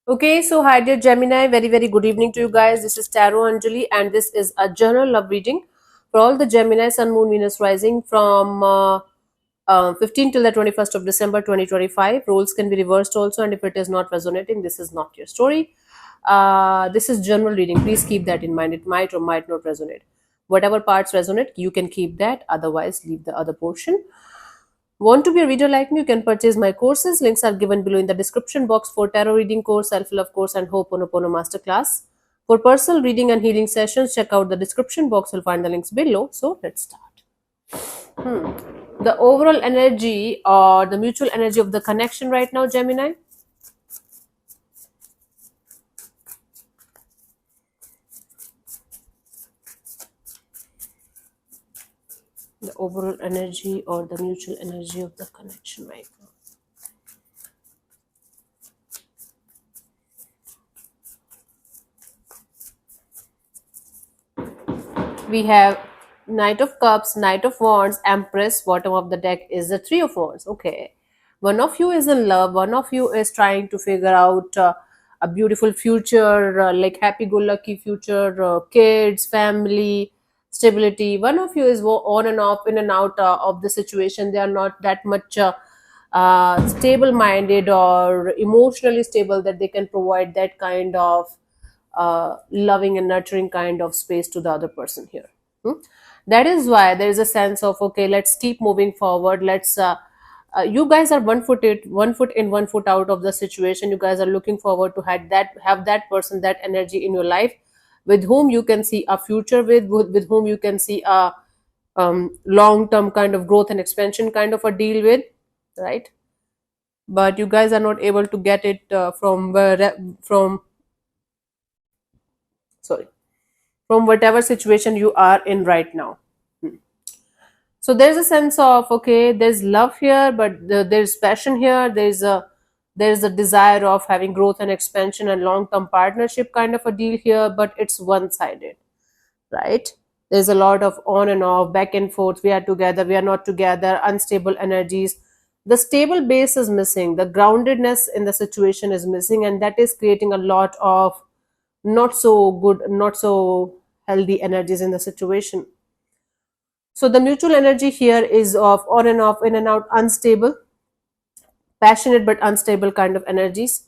Okay, so hi dear Gemini, very good evening to you guys. This is Tarot Anjali, and this is a general love reading for all the Gemini, Sun, Moon, Venus rising from 15 till the 21st of December 2025. Roles can be reversed also, and if it is not resonating, this is not your story. This is general reading. Please keep that in mind. It might or might not resonate. Whatever parts resonate, you can keep that. Otherwise, leave the other portion. Want to be a reader like me? You can purchase my courses. Links are given below in the description box for tarot reading course, self-love course, and Ho'oponopono masterclass. For personal reading and healing sessions, check out the description box. You'll find the links below. So let's start. The overall energy or the mutual energy of the connection right now, Gemini. The overall energy or the mutual energy of the connection right now. We have Knight of Cups, Knight of Wands, Empress. Bottom of the deck is the Three of Wands. Okay. One of you is in love. One of you is trying to figure out a beautiful future, like happy-go-lucky future, kids, family, stability. One of you is on and off, in and out of the situation. They are not that much stable-minded or emotionally stable that they can provide that kind of loving and nurturing kind of space to the other person here. Hmm? That is why there is a sense of, okay, let's keep moving forward. Let's you guys are 1 foot in, 1 foot in, 1 foot out of the situation. You guys are looking forward to have that person, that energy in your life, with whom you can see a future, with whom you can see a long term kind of growth and expansion kind of a deal with, right? But you guys are not able to get it from sorry, from whatever situation you are in right now. So there's a sense of, okay, there's love here, but there's passion here. There's a desire of having growth and expansion and long term partnership kind of a deal here, but it's one sided, right? There's a lot of on and off, back and forth. We are together, we are not together, unstable energies. The stable base is missing, the groundedness in the situation is missing, and that is creating a lot of not so good, not so healthy energies in the situation. So the mutual energy here is of on and off, in and out, unstable, passionate but unstable kind of energies.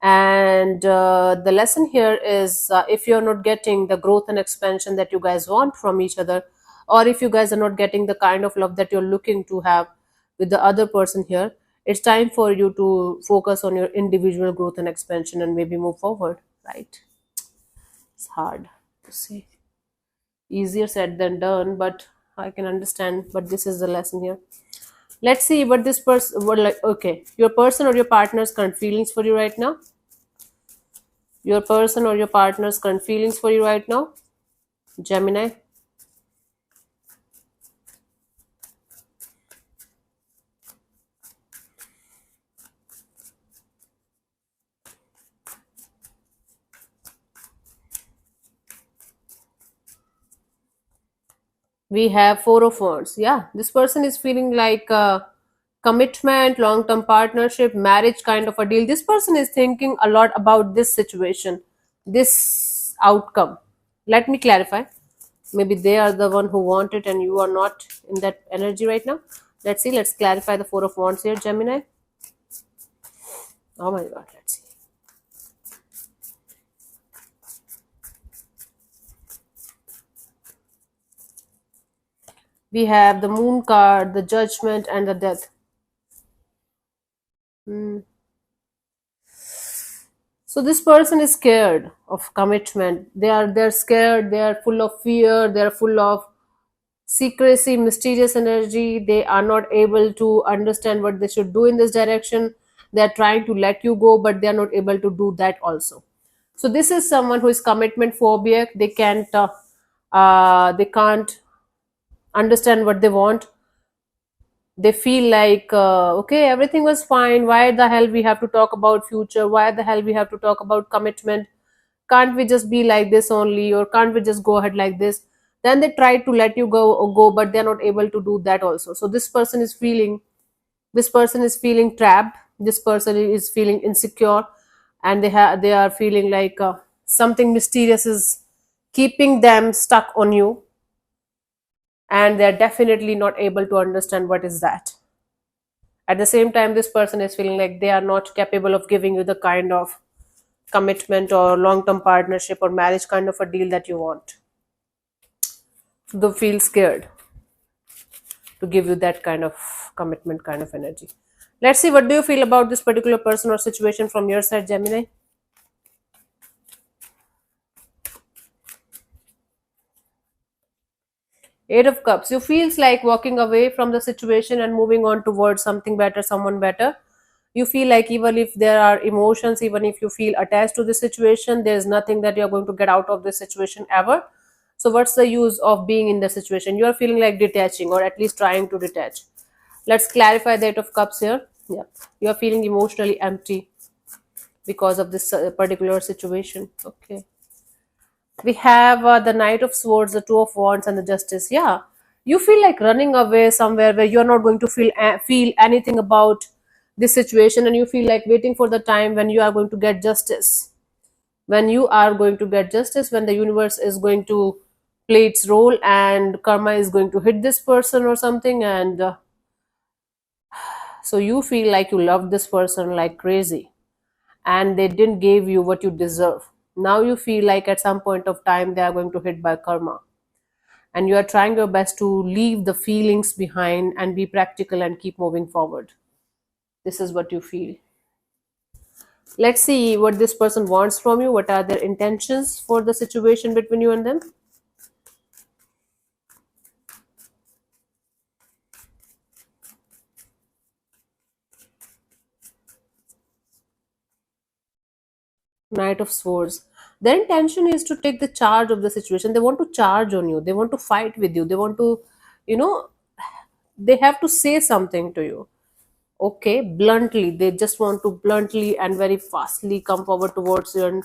And the lesson here is, if you're not getting the growth and expansion that you guys want from each other, or if you guys are not getting the kind of love that you're looking to have with the other person here, it's time for you to focus on your individual growth and expansion and maybe move forward, right? It's hard to say. Easier said than done, but I can understand. But this is the lesson here. Let's see what this person, what, like, okay, your person or your partner's current feelings for you right now. Your person or your partner's current feelings for you right now, Gemini. We have Four of Wands. Yeah, this person is feeling like commitment, long term partnership, marriage kind of a deal. This person is thinking a lot about this situation, this outcome. Let me clarify. Maybe they are the one who want it and you are not in that energy right now. Let's see. Let's clarify the Four of Wands here, Gemini. Oh my God. Let's see. We have the Moon card, the Judgment, and the Death. Hmm. So this person is scared of commitment. They're scared. They are full of fear. They are full of secrecy, mysterious energy. They are not able to understand what they should do in this direction. They are trying to let you go, but they are not able to do that also. So this is someone who is commitment phobic. They can't understand what they want. They feel like, okay, everything was fine. Why the hell we have to talk about future? Why the hell we have to talk about commitment? Can't we just be like this only, or can't we just go ahead like this? Then they try to let you go, but they're not able to do that also. So this person is feeling trapped. This person is feeling insecure, and they are feeling like something mysterious is keeping them stuck on you, and they're definitely not able to understand what is that. At the same time, this person is feeling like they are not capable of giving you the kind of commitment or long term partnership or marriage kind of a deal that you want. They feel scared to give you that kind of commitment kind of energy. Let's see, what do you feel about this particular person or situation from your side, Gemini? Eight of Cups. You feels like walking away from the situation and moving on towards something better, someone better. You feel like even if there are emotions, even if you feel attached to the situation, there's nothing that you're going to get out of this situation ever. So what's the use of being in the situation? You're feeling like detaching, or at least trying to detach. Let's clarify the Eight of Cups here. Yeah. You're feeling emotionally empty because of this particular situation. Okay. We have the Knight of Swords, the Two of Wands, and the Justice. Yeah, you feel like running away somewhere where you're not going to feel anything about this situation, and you feel like waiting for the time when you are going to get justice. When you are going to get justice, when the universe is going to play its role, and karma is going to hit this person or something, and so you feel like you love this person like crazy, and they didn't give you what you deserve. Now you feel like at some point of time they are going to hit by karma, and you are trying your best to leave the feelings behind and be practical and keep moving forward. This is what you feel. Let's see what this person wants from you. What are their intentions for the situation between you and them? Knight of Swords. Their intention is to take the charge of the situation. They want to charge on you. They want to fight with you. They want to, you know, they have to say something to you. Okay, bluntly. They just want to bluntly and very fastly come forward towards you and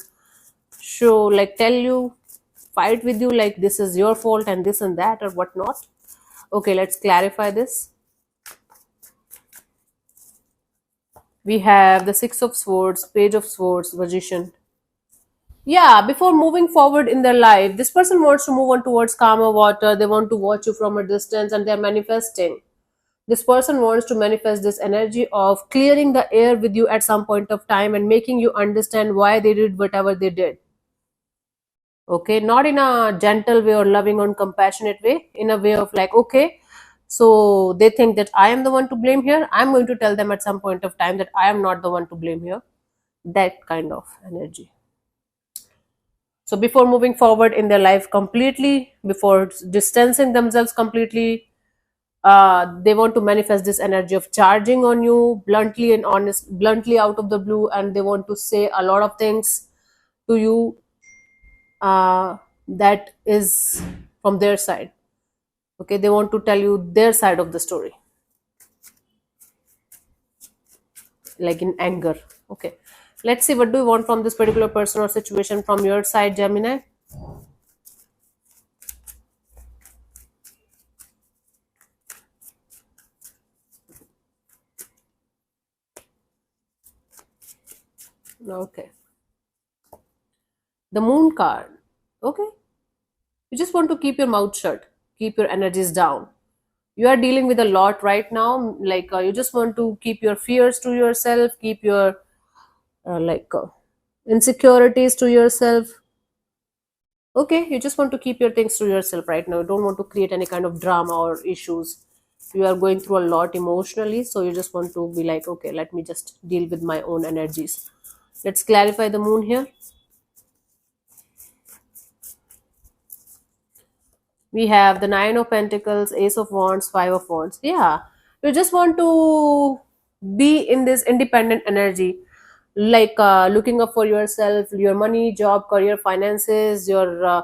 show, like, tell you, fight with you, like this is your fault and this and that or whatnot. Okay, let's clarify this. We have the Six of Swords, Page of Swords, Magician. Yeah, before moving forward in their life, this person wants to move on towards calmer water. They want to watch you from a distance, and they're manifesting. This person wants to manifest this energy of clearing the air with you at some point of time and making you understand why they did whatever they did. Okay, not in a gentle way or loving or compassionate way, in a way of like, okay, so they think that I am the one to blame here. I'm going to tell them at some point of time that I am not the one to blame here. That kind of energy. So before moving forward in their life completely, before distancing themselves completely, they want to manifest this energy of charging on you bluntly and honest, bluntly out of the blue, and they want to say a lot of things to you that is from their side. Okay, they want to tell you their side of the story, like in anger. Okay, let's see, what do you want from this particular person or situation from your side, Gemini? Okay, the Moon card. Okay, you just want to keep your mouth shut, keep your energies down. You are dealing with a lot right now, like you just want to keep your fears to yourself, keep your like insecurities to yourself. Okay, you just want to keep your things to yourself right now. You don't want to create any kind of drama or issues. You are going through a lot emotionally, so you just want to be like, okay, let me just deal with my own energies. Let's clarify the Moon here. We have the Nine of Pentacles, Ace of Wands, Five of Wands. Yeah, you just want to be in this independent energy, like looking up for yourself, your money, job, career, finances, your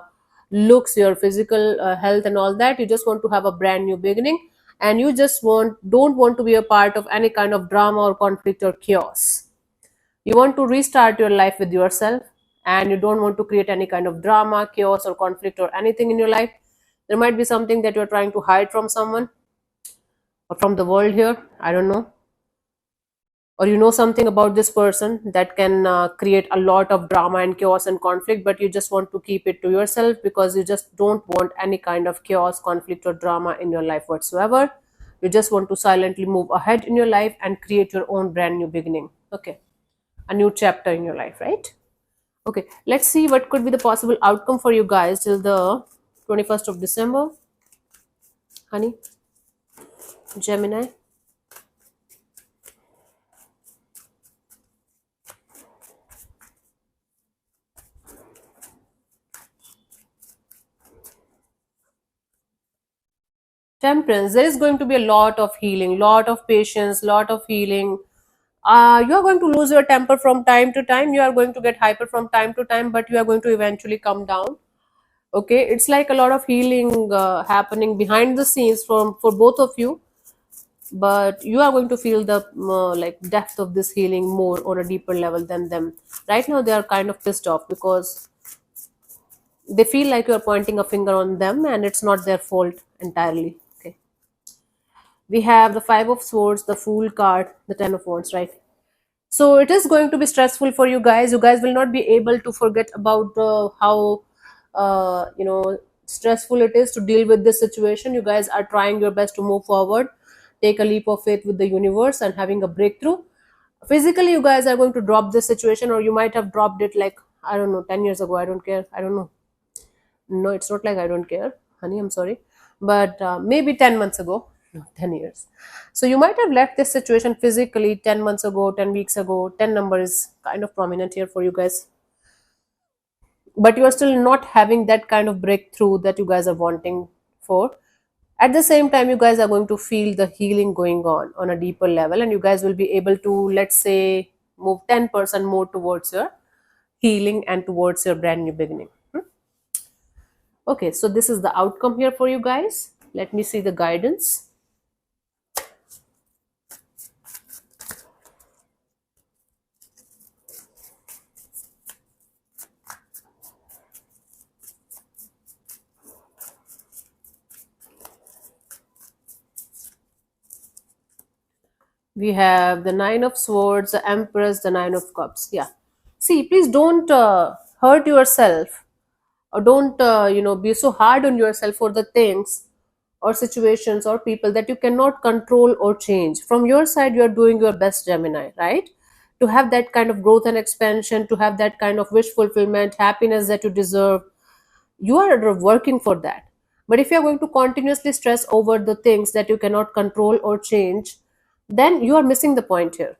looks, your physical health, and all that. You just want to have a brand new beginning, and you just don't want to be a part of any kind of drama or conflict or chaos. You want to restart your life with yourself, and you don't want to create any kind of drama, chaos, or conflict or anything in your life. There might be something that you're trying to hide from someone or from the world here. I don't know. or you know something about this person that can create a lot of drama and chaos and conflict, but you just want to keep it to yourself because you just don't want any kind of chaos, conflict, or drama in your life whatsoever. You just want to silently move ahead in your life and create your own brand new beginning. Okay, a new chapter in your life, right? Okay, let's see what could be the possible outcome for you guys till the 21st of December, honey. Gemini. Temperance, there is going to be a lot of healing, lot of patience, lot of healing. You are going to lose your temper from time to time. You are going to get hyper from time to time, but you are going to eventually come down. Okay, it's like a lot of healing happening behind the scenes from for both of you, but you are going to feel the like depth of this healing more on a deeper level than them. Right now, they are kind of pissed off because they feel like you are pointing a finger on them, and it's not their fault entirely. Okay, we have the Five of Swords, the Fool card, the Ten of Wands, right? So it is going to be stressful for you guys. You guys will not be able to forget about how stressful it is to deal with this situation. You guys are trying your best to move forward, take a leap of faith with the universe and having a breakthrough. Physically, you guys are going to drop this situation, or you might have dropped it like, I don't know, 10 years ago. I don't care. I don't know. No, it's not like I don't care, honey. I'm sorry. But maybe 10 months ago, no, 10 years. So you might have left this situation physically 10 months ago, 10 weeks ago. 10 number is kind of prominent here for you guys. But you are still not having that kind of breakthrough that you guys are wanting for. At the same time, you guys are going to feel the healing going on a deeper level, and you guys will be able to, let's say, move 10% more towards your healing and towards your brand new beginning. Okay, so this is the outcome here for you guys. Let me see the guidance. We have the Nine of Swords, the Empress, the Nine of Cups. Yeah. See, please don't hurt yourself, or don't be so hard on yourself for the things or situations or people that you cannot control or change. From your side, you are doing your best, Gemini, right? To have that kind of growth and expansion, to have that kind of wish fulfillment, happiness that you deserve, you are working for that. But if you are going to continuously stress over the things that you cannot control or change, then you are missing the point here.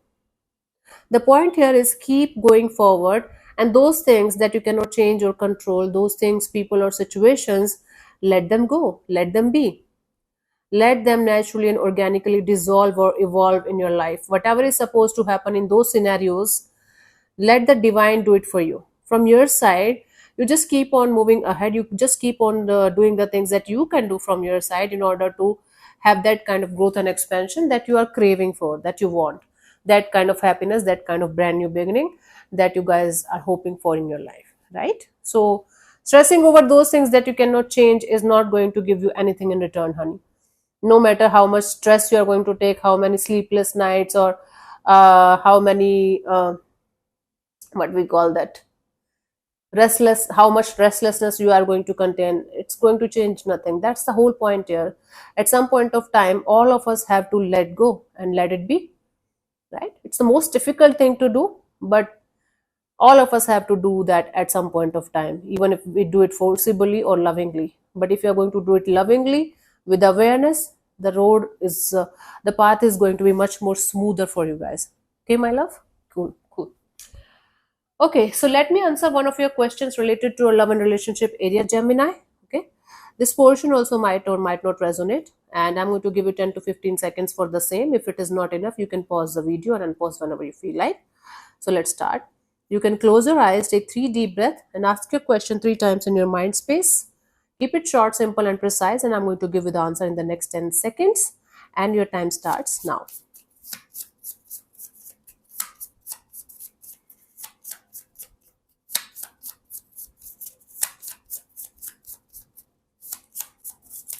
The point here is keep going forward, and those things that you cannot change or control, those things, people, or situations, let them go, let them be. Let them naturally and organically dissolve or evolve in your life. Whatever is supposed to happen in those scenarios, let the divine do it for you. From your side, you just keep on moving ahead. You just keep on doing the things that you can do from your side in order to have that kind of growth and expansion that you are craving for, that you want, that kind of happiness, that kind of brand new beginning that you guys are hoping for in your life, right? So stressing over those things that you cannot change is not going to give you anything in return, honey. No matter how much stress you are going to take, how many sleepless nights, or how many what we call that, restless, how much restlessness you are going to contain, it's going to change nothing. That's the whole point here. At some point of time, all of us have to let go and let it be, right? It's the most difficult thing to do, but all of us have to do that at some point of time, even if we do it forcibly or lovingly. But if you're going to do it lovingly with awareness, the road is the path is going to be much more smoother for you guys. Okay, my love. Cool, cool. Okay, so let me answer one of your questions related to a love and relationship area, Gemini. Okay, this portion also might or might not resonate, and I'm going to give you 10 to 15 seconds for the same. If it is not enough, you can pause the video and unpause whenever you feel like. So let's start. You can close your eyes, take 3 deep breaths, and ask your question 3 times in your mind space. Keep it short, simple, and precise, and I'm going to give you the answer in the next 10 seconds. And your time starts now.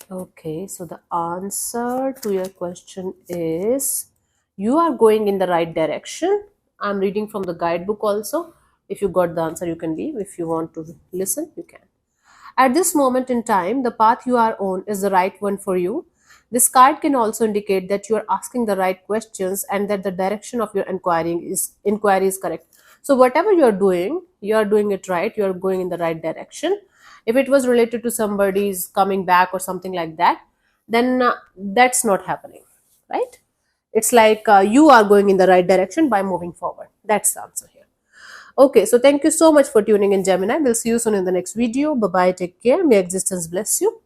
Okay, so the answer to your question is You are going in the right direction. I'm reading from the guidebook also. If you got the answer, you can leave. If you want to listen, you can. At this moment in time, the path you are on is the right one for you. This card can also indicate that you are asking the right questions and that the direction of your inquiry is correct. So whatever you are doing it right. You are going in the right direction. If it was related to somebody's coming back or something like that, then that's not happening, right? It's like you are going in the right direction by moving forward. That's the answer here. Okay, so thank you so much for tuning in, Gemini. We'll see you soon in the next video. Bye bye. Take care. May existence bless you.